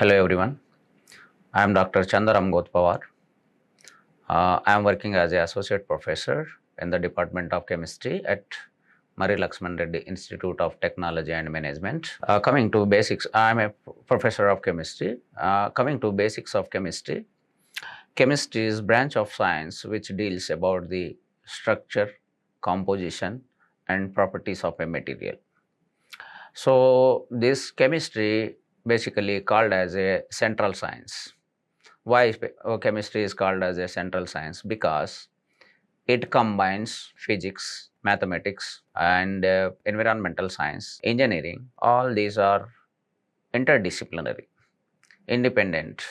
Hello everyone, I am Dr. Chander Pawar. I am working as an associate professor in the Department of Chemistry at Marri Laxman Reddy Institute of Technology and Management. Coming to basics, I am a professor of chemistry. Coming to basics of chemistry, chemistry is branch of science which deals about the structure, composition, and properties of a material. So this chemistry basically called as a central science. Why chemistry is called as a central science? Because it combines physics, mathematics, and environmental science, engineering. All these are interdisciplinary, independent.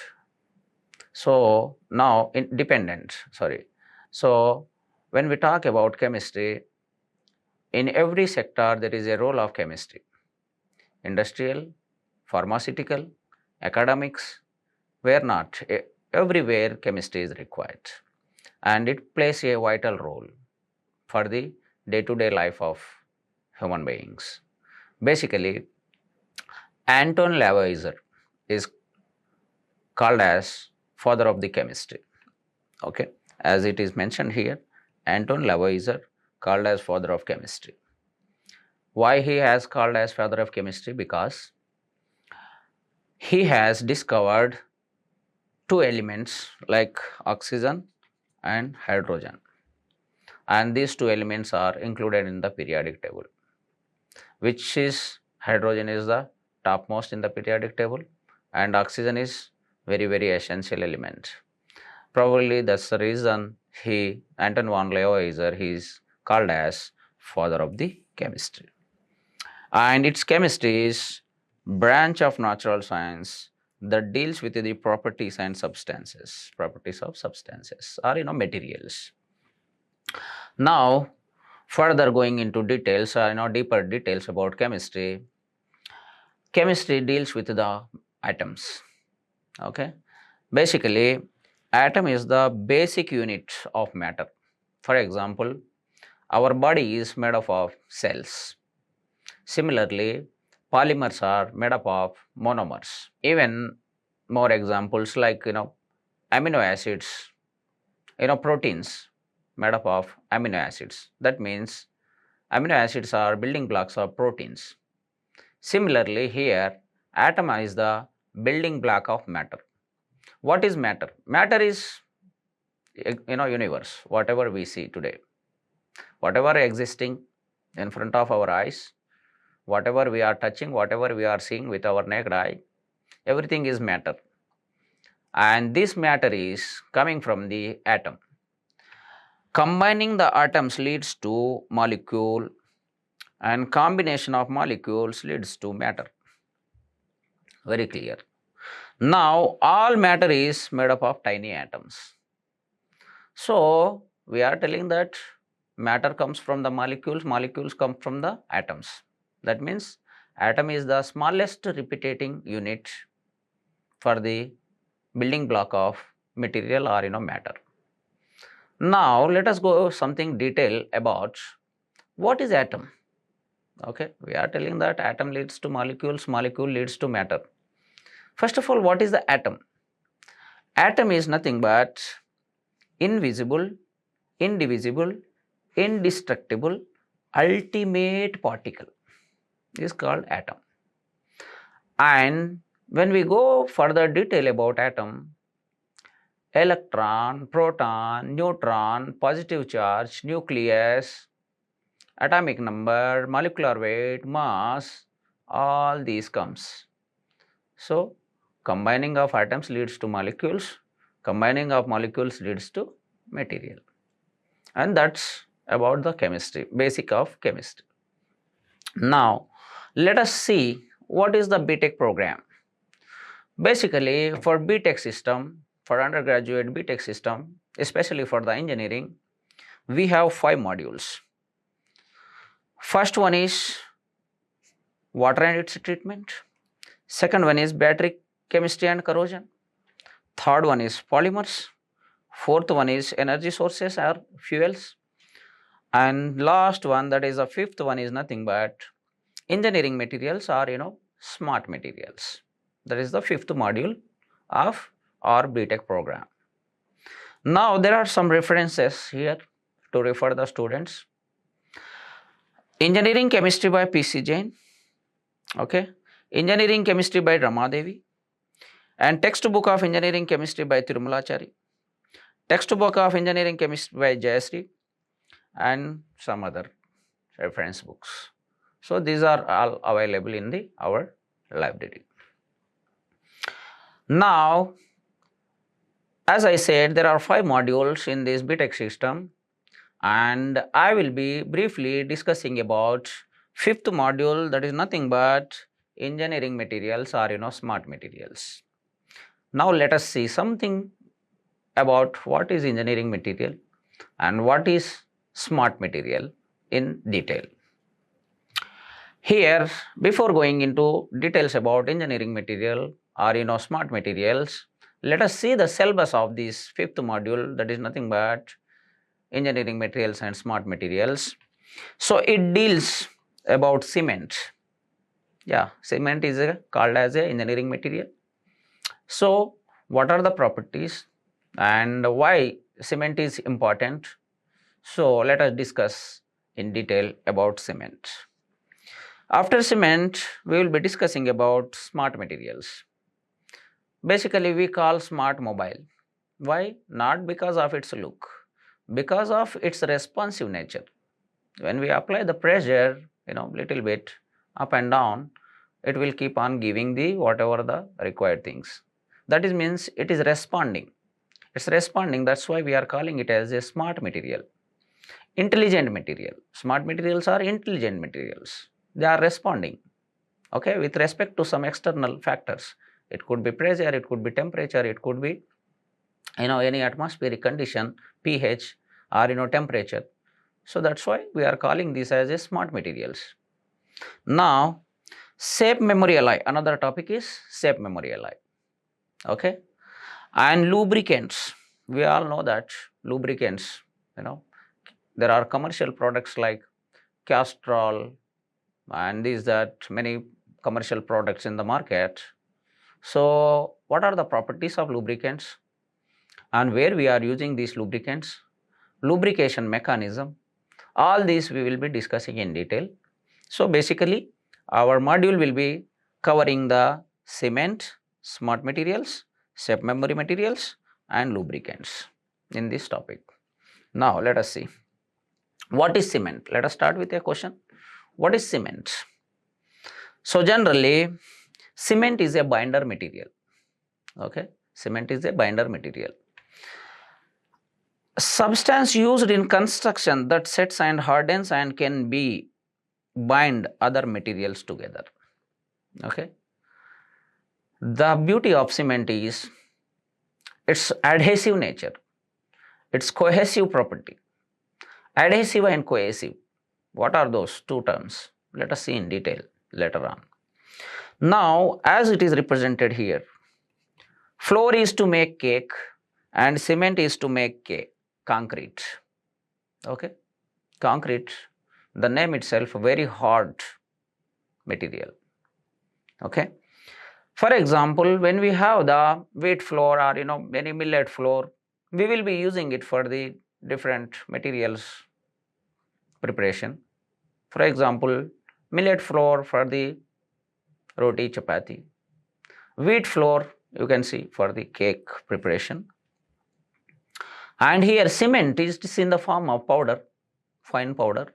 So now independent. Sorry. So when we talk about chemistry, in every sector there is a role of chemistry: industrial, pharmaceutical, academics. Where not, everywhere chemistry is required, and it plays a vital role for the day-to-day life of human beings. Basically, Anton Lavoisier is called as father of the chemistry. Okay, as it is mentioned here, Anton Lavoisier called as father of chemistry. Why he has called as father of chemistry? Because he has discovered two elements like oxygen and hydrogen, and these two elements are included in the periodic table, which is hydrogen is the topmost in the periodic table and oxygen is very essential element. Probably that's the reason Anton von Lavoisier, he is called as father of the chemistry. And its chemistry is branch of natural science that deals with the properties and substances, properties of substances or materials. Now, further going into details, deeper details about chemistry. Chemistry deals with the atoms. Okay, basically, atom is the basic unit of matter. For example, our body is made up of cells. Similarly, polymers are made up of monomers. Even more examples like amino acids, proteins made up of amino acids. That means amino acids are building blocks of proteins. Similarly, here atom is the building block of matter. What is matter? Matter is universe, whatever we see today, whatever existing in front of our eyes, whatever we are touching, whatever we are seeing with our naked eye, everything is matter. And this matter is coming from the atom. Combining the atoms leads to molecule, and combination of molecules leads to matter. Very clear. Now, all matter is made up of tiny atoms. So, we are telling that matter comes from the molecules, molecules come from the atoms. That means atom is the smallest repeating unit for the building block of material or matter. Now, let us go something detail about what is atom. Okay, we are telling that atom leads to molecules, molecule leads to matter. First of all, what is the atom? Atom is nothing but invisible, indivisible, indestructible, ultimate particle is called atom. And when we go further detail about atom, electron, proton, neutron, positive charge, nucleus, atomic number, molecular weight, mass, all these comes. So, combining of atoms leads to molecules, combining of molecules leads to material. And that's about the chemistry, basic of chemistry. Now, let us see what is the BTech program. Basically, for BTech system, for undergraduate BTech system, especially for the engineering, we have 5 modules. First one is water and its treatment. Second one is battery chemistry and corrosion. Third one is polymers. Fourth one is energy sources or fuels. And last one, that is the fifth one, is nothing but engineering materials or smart materials. That is the fifth module of our BTech program. Now there are some references here to refer the students. Engineering Chemistry by P.C. Jain, okay, Engineering Chemistry by Ramadevi, and Textbook of Engineering Chemistry by Tirumalachari, Textbook of Engineering Chemistry by Jayasri, and some other reference books. So these are all available in our library. Now, as I said, there are 5 modules in this BTech system, and I will be briefly discussing about 5th module, that is nothing but engineering materials or smart materials. Now let us see something about what is engineering material and what is smart material in detail. Here, before going into details about engineering material or smart materials, let us see the syllabus of this 5th module, that is nothing but engineering materials and smart materials. So it deals about cement. Yeah, cement is called as a engineering material. So what are the properties and why cement is important? So let us discuss in detail about cement. After cement, we will be discussing about smart materials. Basically, we call smart mobile. Why? Not because of its look, because of its responsive nature. When we apply the pressure, little bit up and down, it will keep on giving the whatever the required things. That is means it is responding. It's responding. That's why we are calling it as a smart material. Intelligent material. Smart materials are intelligent materials. They are responding, okay, with respect to some external factors. It could be pressure, it could be temperature, it could be any atmospheric condition, pH, or temperature. So that's why we are calling this as a smart materials. Now, safe memory alloy, another topic is safe memory alloy, okay, and lubricants. We all know that lubricants, there are commercial products like Castrol, and these that many commercial products in the market. So what are the properties of lubricants and where we are using these lubricants, lubrication mechanism, all these we will be discussing in detail. So basically our module will be covering the cement, smart materials, safe memory materials and lubricants in this topic. Now let us see what is cement. Let us start with a question. What is cement? So generally, cement is a binder material. Okay, cement is a binder material. Substance used in construction that sets and hardens and can be bind other materials together. Okay. The beauty of cement is its adhesive nature, its cohesive property. Adhesive and cohesive. What are those two terms? Let us see in detail later on. Now, as it is represented here, flour is to make cake and cement is to make cake, concrete. Okay, concrete, the name itself, very hard material. Okay, for example, when we have the wheat flour or any millet flour, we will be using it for the different materials preparation. For example, millet flour for the roti, chapati. Wheat flour you can see for the cake preparation. And here cement is in the form of powder, fine powder,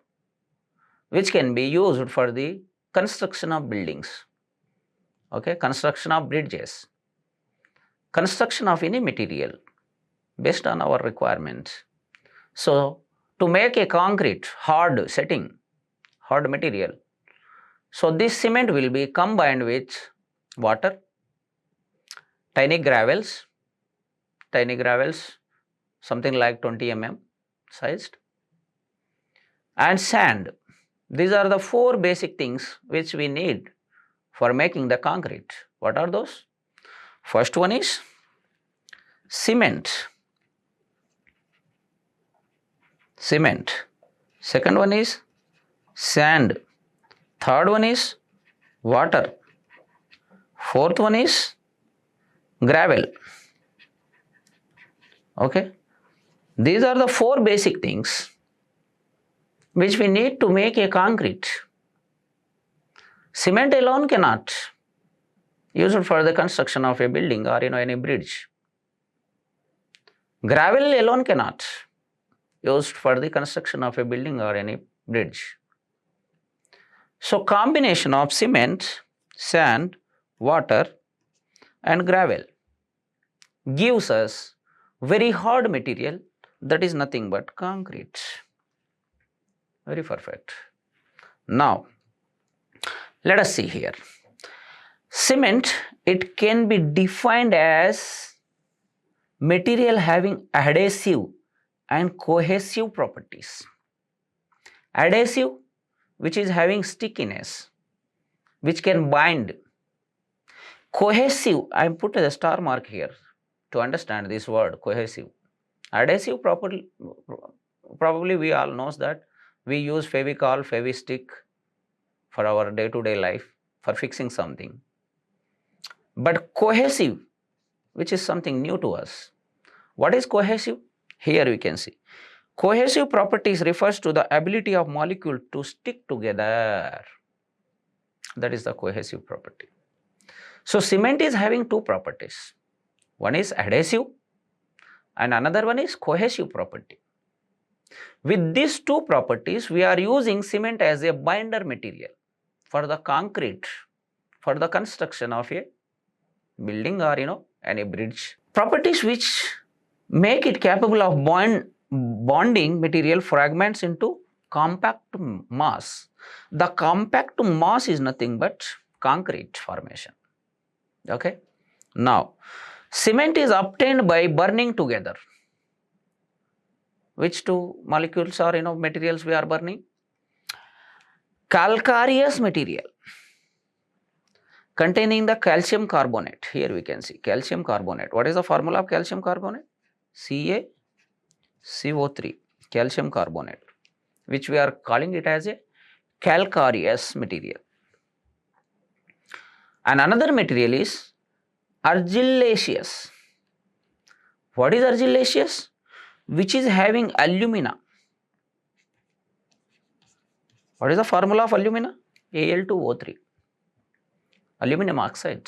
which can be used for the construction of buildings, okay, construction of bridges, construction of any material based on our requirements. So to make a concrete hard setting, hard material, so this cement will be combined with water, tiny gravels, something like 20 mm sized, and sand. These are the 4 basic things which we need for making the concrete. What are those? First one is cement. Second one is sand. Third one is water. Fourth one is gravel. Okay, these are the four basic things which we need to make a concrete. Cement alone cannot use it for the construction of a building or any bridge. Gravel alone cannot used for the construction of a building or any bridge. So combination of cement, sand, water and gravel gives us very hard material that is nothing but concrete. Very perfect. Now, let us see here. Cement, it can be defined as material having adhesive and cohesive properties. Adhesive, which is having stickiness, which can bind. Cohesive, I put a star mark here to understand this word cohesive. Adhesive, probably we all knows that we use Fevicol, Fevistick for our day-to-day life for fixing something. But cohesive, which is something new to us. What is cohesive? Here we can see. Cohesive properties refers to the ability of molecule to stick together. That is the cohesive property. So cement is having two properties. One is adhesive and another one is cohesive property. With these two properties, we are using cement as a binder material for the concrete, for the construction of a building or any bridge. Properties which make it capable of bonding material fragments into compact mass. The compact mass is nothing but concrete formation. Okay. Now, cement is obtained by burning together. Which two molecules or materials we are burning? Calcareous material containing the calcium carbonate. Here we can see calcium carbonate. What is the formula of calcium carbonate? CaCO3, calcium carbonate, which we are calling it as a calcareous material. And another material is argillaceous. What is argillaceous? Which is having alumina. What is the formula of alumina? Al2O3, aluminum oxide.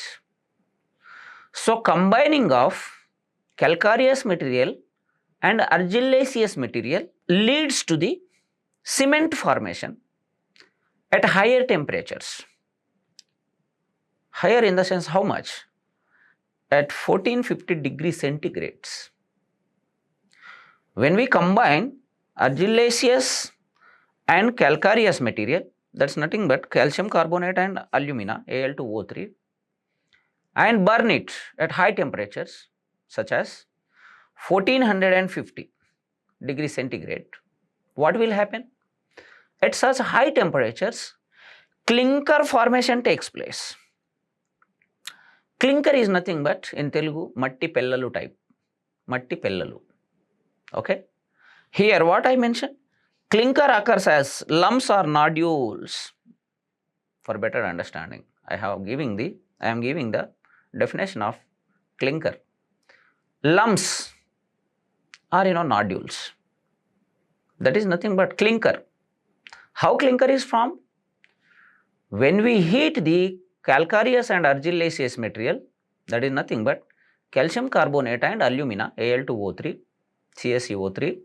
So combining of calcareous material and argillaceous material leads to the cement formation at higher temperatures. Higher in the sense how much? At 1450 degrees centigrades. When we combine argillaceous and calcareous material, that's nothing but calcium carbonate and alumina, Al2O3, and burn it at high temperatures such as 1450 degrees centigrade, what will happen? At such high temperatures, clinker formation takes place. Clinker is nothing but in Telugu, matti pellalu type. Matti pellalu. Okay. Here what I mentioned? Clinker occurs as lumps or nodules. For better understanding, I am giving the definition of clinker. Lumps are nodules. That is nothing but clinker. How clinker is formed? When we heat the calcareous and argillaceous material, that is nothing but calcium carbonate and alumina, Al2O3, CaCO3,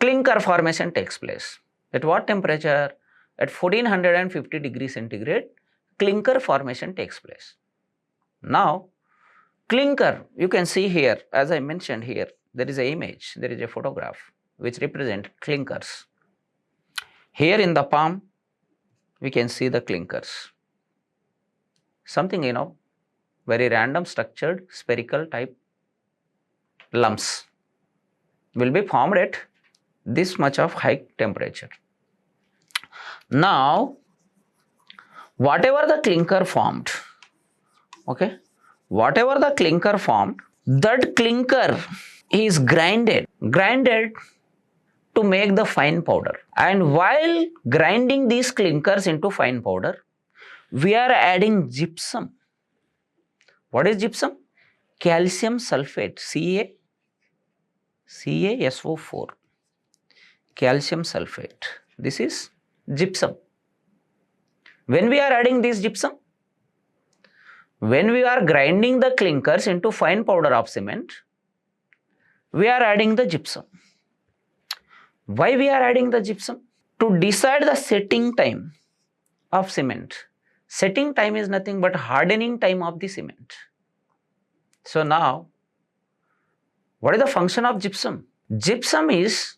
clinker formation takes place. At what temperature? At 1450 degrees centigrade, clinker formation takes place. Now, clinker, you can see here, as I mentioned here, there is an image, there is a photograph which represent clinkers. Here in the palm, we can see the clinkers. Something, very random structured spherical type lumps will be formed at this much of high temperature. Now, whatever the clinker formed, okay, whatever the clinker formed, that clinker is grinded to make the fine powder. And while grinding these clinkers into fine powder, we are adding gypsum. What is gypsum? Calcium sulfate, CaSO4, calcium sulfate. This is gypsum. When we are adding this gypsum, when we are grinding the clinkers into fine powder of cement, we are adding the gypsum. Why we are adding the gypsum? To decide the setting time of cement. Setting time is nothing but hardening time of the cement. So now, what is the function of gypsum? Gypsum is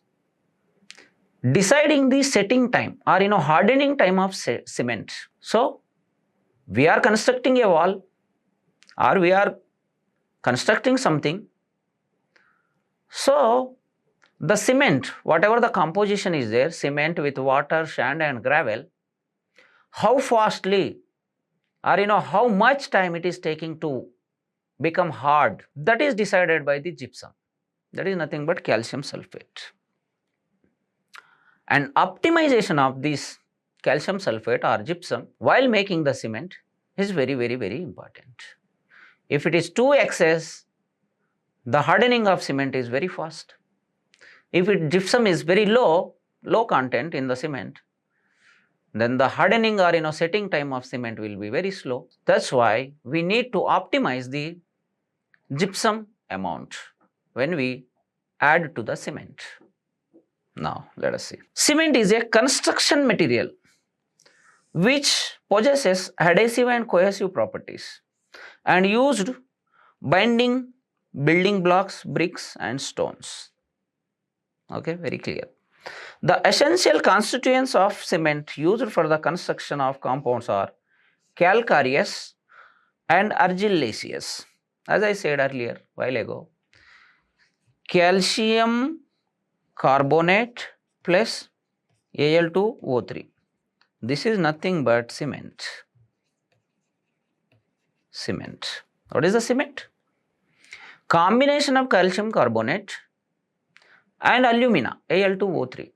deciding the setting time or hardening time of cement. So we are constructing a wall or we are constructing something. So the cement, whatever the composition is there, cement with water, sand and gravel, how fastly or how much time it is taking to become hard, that is decided by the gypsum. That is nothing but calcium sulfate. And optimization of this calcium sulfate or gypsum while making the cement is very, very, very important. If it is too excess, the hardening of cement is very fast. If gypsum is very low content in the cement, then the hardening or setting time of cement will be very slow. That's why we need to optimize the gypsum amount when we add to the cement. Now let us see. Cement is a construction material which possesses adhesive and cohesive properties and used binding building blocks, bricks and stones. Okay, very clear. The essential constituents of cement used for the construction of compounds are calcareous and argillaceous. As I said earlier, while ago, calcium carbonate plus Al2O3. This is nothing but cement. Cement. What is the cement? Combination of calcium carbonate and alumina, Al2O3.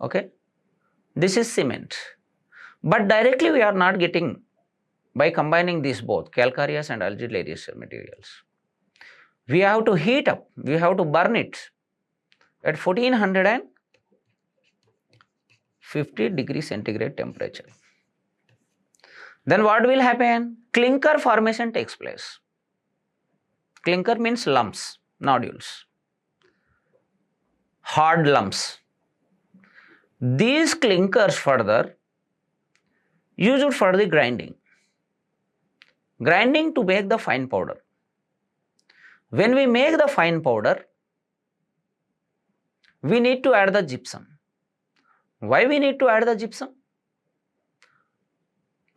Okay, this is cement. But directly we are not getting by combining these both calcareous and argillaceous materials. We have to heat up, we have to burn it at 1450 degrees centigrade temperature. Then what will happen? Clinker formation takes place. Clinker means lumps, nodules, hard lumps. These clinkers further used for the grinding to make the fine powder. When we make the fine powder, we need to add the gypsum. Why we need to add the gypsum?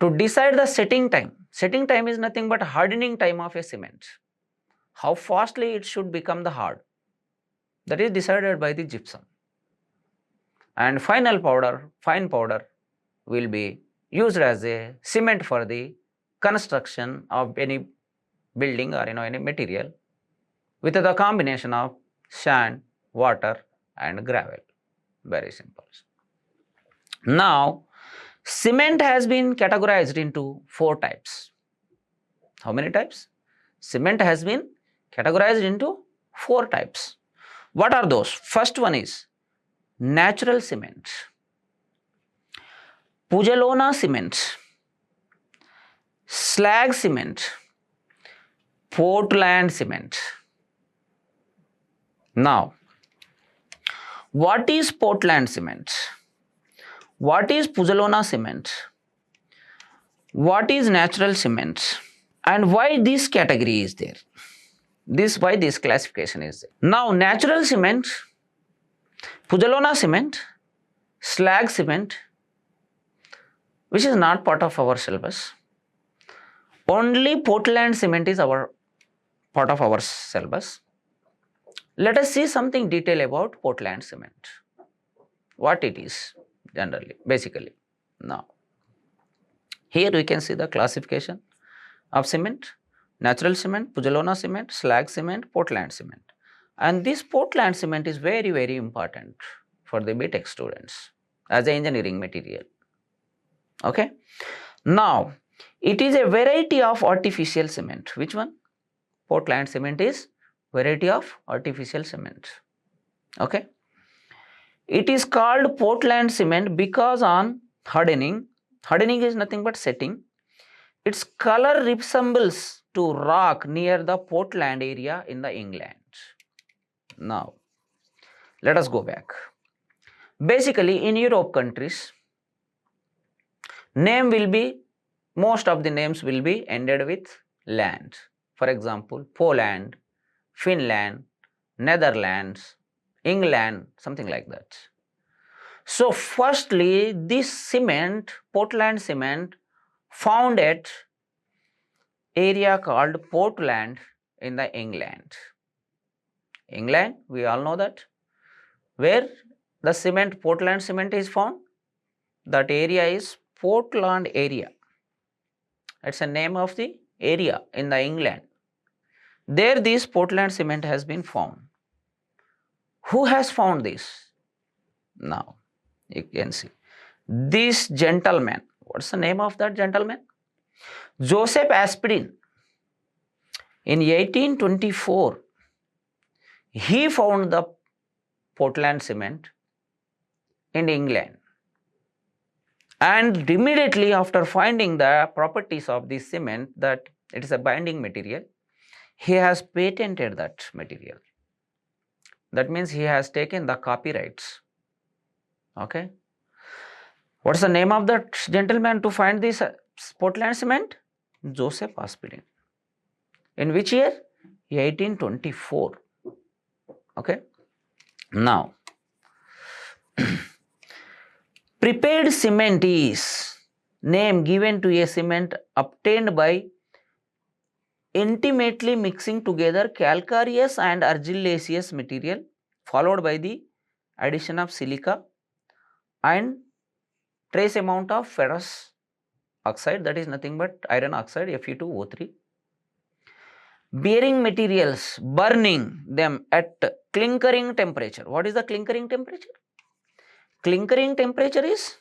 To decide the setting time. Setting time is nothing but hardening time of a cement. How fastly it should become the hard. That is decided by the gypsum. And final powder, fine powder will be used as a cement for the construction of any building or any material with the combination of sand, water and gravel. Very simple. Now, cement has been categorized into 4 types. How many types? Cement has been categorized into 4 types. What are those? First one is natural cement, Pozzolana cement, slag cement, Portland cement. Now, what is Portland cement? What is Pozzolana cement? What is natural cement? And why this category is there? Why this classification is there? Now, natural cement, Pozzolana cement, slag cement, which is not part of our syllabus. Only Portland cement is part of our syllabus. Let us see something detail about Portland cement. What it is generally, basically. Now, here we can see the classification of cement: natural cement, Pozzolana cement, slag cement, Portland cement. And this Portland cement is very, very important for the BTech students as an engineering material. Okay. Now, It is a variety of artificial cement. Which one? Portland cement is variety of artificial cement. Okay. It is called Portland cement because on hardening is nothing but setting. Its color resembles to rock near the Portland area in the England. Now, let us go back. Basically, in Europe countries, most of the names will be ended with land. For example, Poland, Finland, Netherlands, England, something like that. So, firstly, this cement, Portland cement, found at area called Portland in the England. England, we all know that. Where the cement, Portland cement is found, that area is Portland area. It's a name of the area in the England. There this Portland cement has been found. Who has found this? Now, you can see. This gentleman, what's the name of that gentleman? Joseph Aspdin. In 1824, he found the Portland cement in England. And immediately after finding the properties of this cement, that it is a binding material, he has patented that material. That means he has taken the copyrights. Okay. What's the name of that gentleman to find this Portland cement? Joseph Aspdin. In which year? 1824. Okay. Now, prepared cement is name given to a cement obtained by intimately mixing together calcareous and argillaceous material followed by the addition of silica and trace amount of ferrous oxide, that is nothing but iron oxide Fe2O3. Bearing materials, burning them at clinkering temperature. What is the clinkering temperature? Clinkering temperature is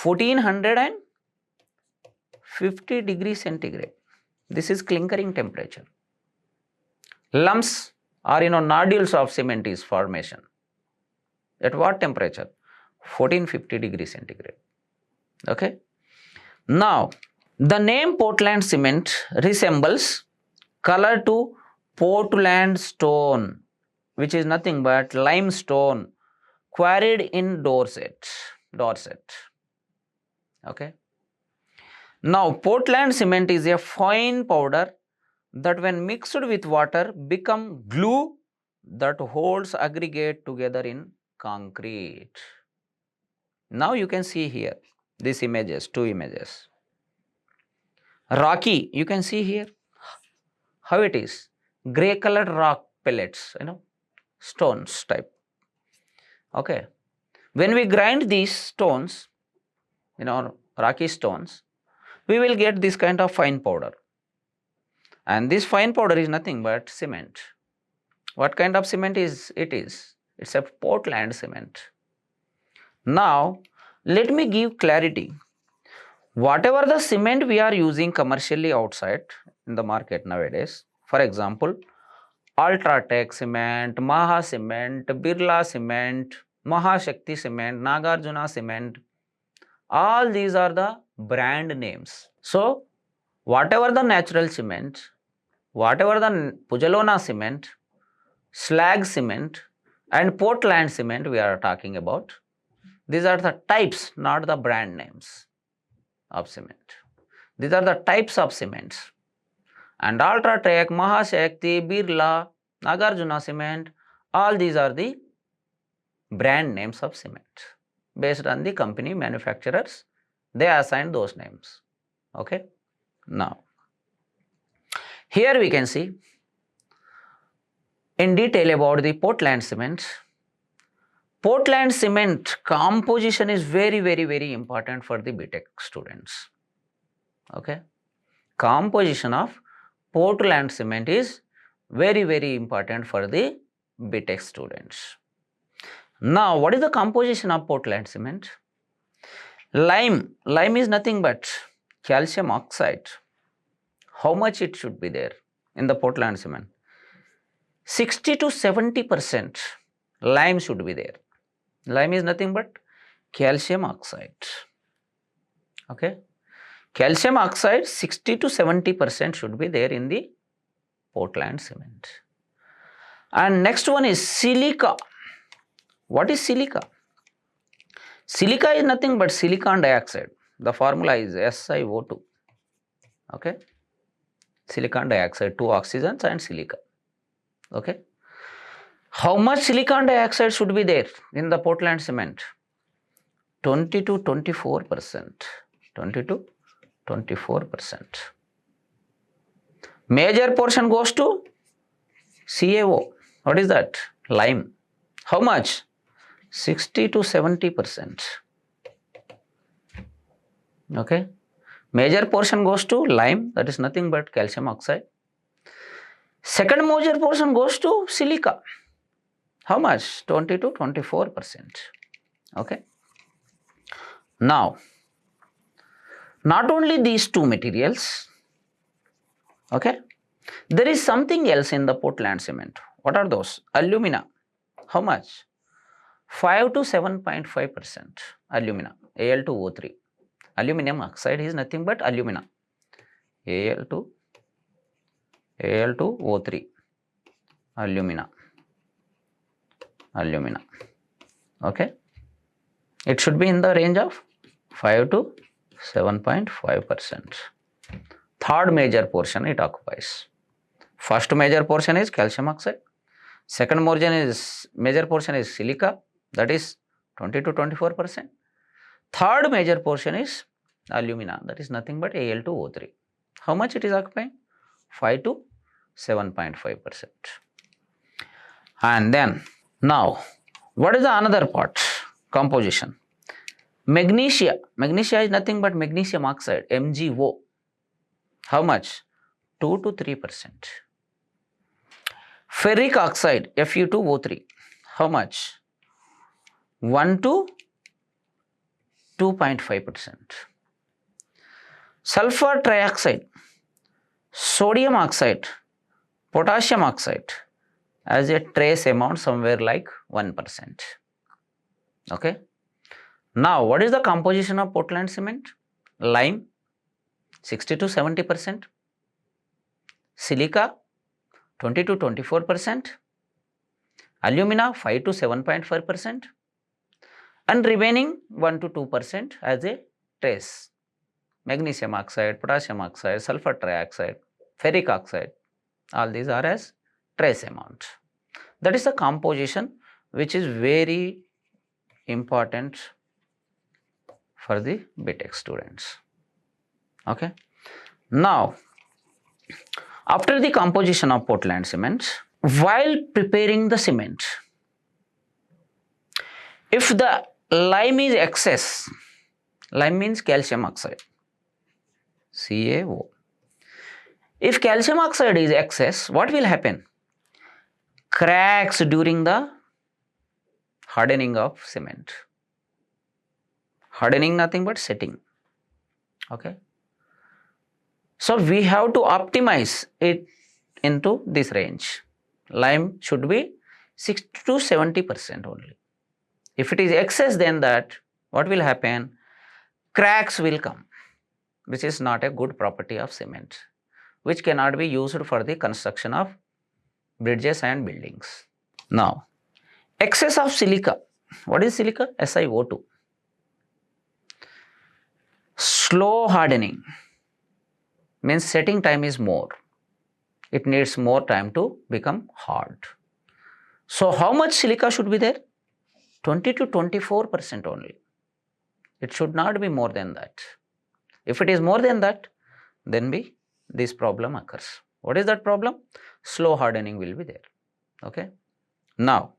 1450 degrees centigrade. This is clinkering temperature. Lumps or nodules of cement is formation. At what temperature? 1450 degrees centigrade. Okay. Now, the name Portland cement resembles color to Portland stone, which is nothing but limestone quarried in Dorset. Okay. Now, Portland cement is a fine powder that when mixed with water become glue that holds aggregate together in concrete. Now, you can see here these images, two images. Rocky, you can see here how it is. Grey colored rock pellets, stones type. Okay. When we grind these stones, rocky stones, we will get this kind of fine powder. And this fine powder is nothing but cement. What kind of cement is it? It's a Portland cement. Now, let me give clarity. Whatever the cement we are using commercially outside in the market nowadays, for example, Ultratech cement, Maha cement, Birla cement, Mahashakti cement, Nagarjuna cement, all these are the brand names. So, whatever the natural cement, whatever the Pujalona cement, slag cement and Portland cement we are talking about, these are the types, not the brand names of cement. These are the types of cements. And Ultratech, Mahashakti, Birla, Nagarjuna cement, all these are the brand names of cement. Based on the company manufacturers, they assign those names. Okay. Now, here we can see in detail about the Portland cement. Portland cement composition is very, very, very important for the BTech students. Okay. Composition of Portland cement is very, very important for the BTech students. Now, what is the composition of Portland cement? Lime is nothing but calcium oxide, how much it should be there in the Portland cement? 60 to 70% lime should be there. Lime is nothing but calcium oxide. Okay. Calcium oxide 60 to 70% should be there in the Portland cement. And next one is silica. What is silica? Silica is nothing but silicon dioxide. The formula is SiO2. Okay. Silicon dioxide, 2 oxygens and silica. Okay. How much silicon dioxide should be there in the Portland cement? 20 to 24%. 20 to 24%. Major portion goes to CaO. What is that? Lime. How much? 60 to 70%. Okay. Major portion goes to lime, that is nothing but calcium oxide. Second major portion goes to silica. How much? 20 to 24%. Okay. Now, not only these two materials, okay, there is something else in the Portland cement. What are those? Alumina. How much? 5 to 7.5% alumina, Al2O3. Aluminum oxide is nothing but alumina, Al2O3, alumina. Okay. It should be in the range of 5 to 7.5%. Third major portion it occupies. First major portion is calcium oxide. Second major portion is silica, that is 20 to 24%. Third major portion is alumina, that is nothing but Al2O3. How much it is occupying? 5 to 7.5%. And then now, what is the another part? Composition. Magnesia. Magnesia is nothing but magnesium oxide, MgO. How much? 2 to 3%. Ferric oxide, Fe2O3. How much? 1 to 2.5%. Sulfur trioxide, sodium oxide, potassium oxide as a trace amount somewhere like 1%. Okay. Now, what is the composition of Portland cement? Lime 60 to 70%, silica 20 to 24%, alumina 5 to 7.5%, and remaining 1 to 2% as a trace. Magnesium oxide, potassium oxide, sulfur trioxide, ferric oxide, all these are as trace amount. That is the composition which is very important for the BTech students. Okay. Now, after the composition of Portland cement, while preparing the cement, if the lime is excess, lime means calcium oxide, CaO. If calcium oxide is excess, what will happen? Cracks during the hardening of cement. Hardening nothing but setting. Okay. So we have to optimize it into this range. Lime should be 60 to 70% only. If it is excess than that, what will happen? Cracks will come, which is not a good property of cement, which cannot be used for the construction of bridges and buildings. Now, excess of silica. What is silica? SiO2. Slow hardening means setting time is more. It needs more time to become hard. So, how much silica should be there? 20 to 24% only. It should not be more than that. If it is more than that, then this problem occurs. What is that problem? Slow hardening will be there. Okay. Now,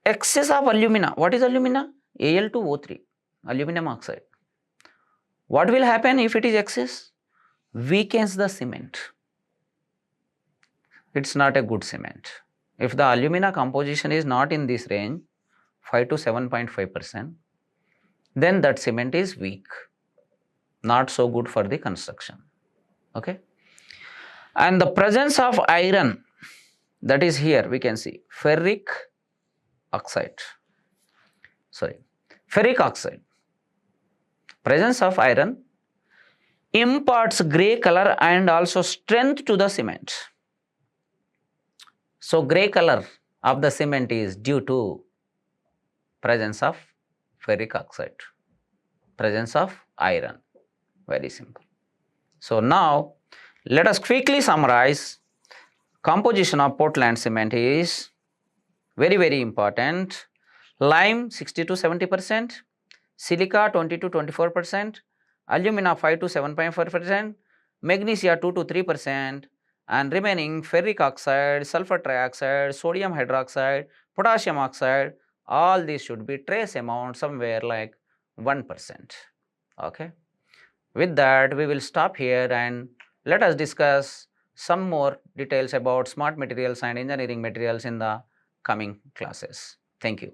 excess of alumina. What is alumina? Al2O3, aluminum oxide. What will happen if it is excess? Weakens the cement. It's not a good cement. If the alumina composition is not in this range, 5 to 7.5%, then that cement is weak. not so good for the construction. Okay. And the presence of iron, that is here we can see ferric oxide. Ferric oxide. Presence of iron imparts grey color and also strength to the cement. So grey color of the cement is due to presence of ferric oxide, presence of iron. Very simple. So now let us quickly summarize. Composition of Portland cement is very important. Lime 60 to 70%, silica 20 to 24%, alumina 5 to 7.4%, magnesia 2 to 3%, and remaining ferric oxide, sulfur trioxide, sodium hydroxide, potassium oxide, all these should be trace amount somewhere like 1%. Okay. With that, we will stop here and let us discuss some more details about smart materials and engineering materials in the coming classes. Thank you.